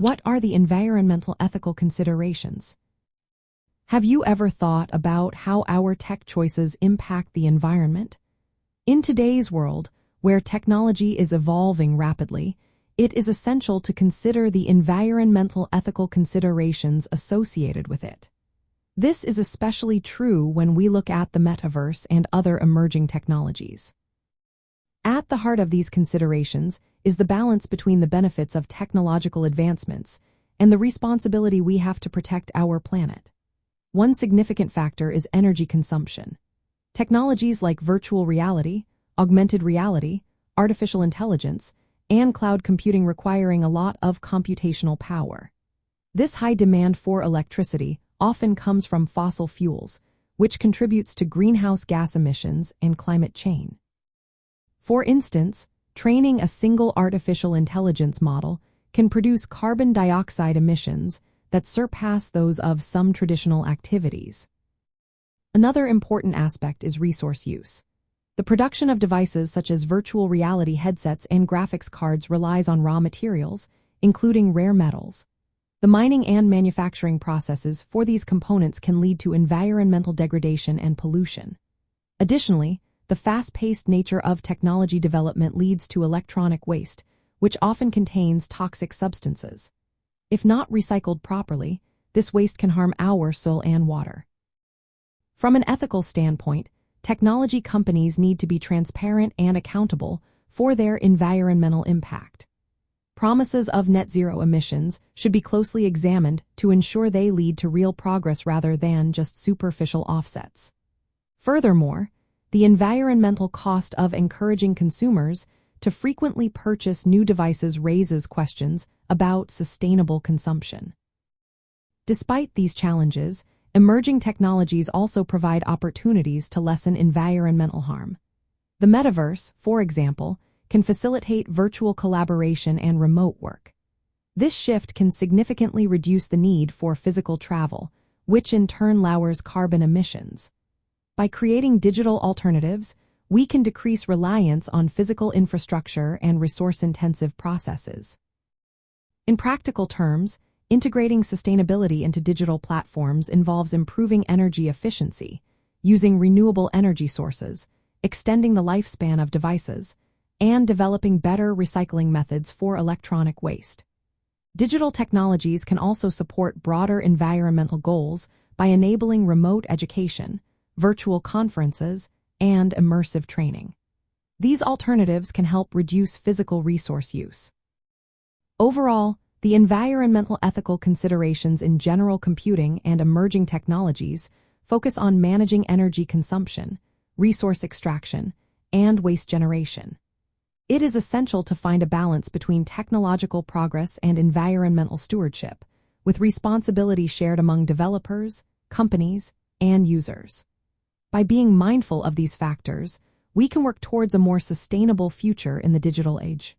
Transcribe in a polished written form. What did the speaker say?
What are the environmental ethical considerations? Have you ever thought about how our tech choices impact the environment? In today's world, where technology is evolving rapidly, it is essential to consider the environmental ethical considerations associated with it. This is especially true when we look at the metaverse and other emerging technologies. At the heart of these considerations is the balance between the benefits of technological advancements and the responsibility we have to protect our planet. One significant factor is energy consumption. Technologies like virtual reality, augmented reality, artificial intelligence, and cloud computing requiring a lot of computational power. This high demand for electricity often comes from fossil fuels, which contributes to greenhouse gas emissions and climate change. For instance, training a single artificial intelligence model can produce carbon dioxide emissions that surpass those of some traditional activities. Another important aspect is resource use. The production of devices such as virtual reality headsets and graphics cards relies on raw materials, including rare metals. The mining and manufacturing processes for these components can lead to environmental degradation and pollution. Additionally, the fast-paced nature of technology development leads to electronic waste, which often contains toxic substances. If not recycled properly, this waste can harm our soil and water. From an ethical standpoint, technology companies need to be transparent and accountable for their environmental impact. Promises of net zero emissions should be closely examined to ensure they lead to real progress rather than just superficial offsets. Furthermore, the environmental cost of encouraging consumers to frequently purchase new devices raises questions about sustainable consumption. Despite these challenges, emerging technologies also provide opportunities to lessen environmental harm. The metaverse, for example, can facilitate virtual collaboration and remote work. This shift can significantly reduce the need for physical travel, which in turn lowers carbon emissions. By creating digital alternatives, we can decrease reliance on physical infrastructure and resource-intensive processes. In practical terms, integrating sustainability into digital platforms involves improving energy efficiency, using renewable energy sources, extending the lifespan of devices, and developing better recycling methods for electronic waste. Digital technologies can also support broader environmental goals by enabling remote education, virtual conferences, and immersive training. These alternatives can help reduce physical resource use. Overall, the environmental ethical considerations in general computing and emerging technologies focus on managing energy consumption, resource extraction, and waste generation. It is essential to find a balance between technological progress and environmental stewardship, with responsibility shared among developers, companies, and users. By being mindful of these factors, we can work towards a more sustainable future in the digital age.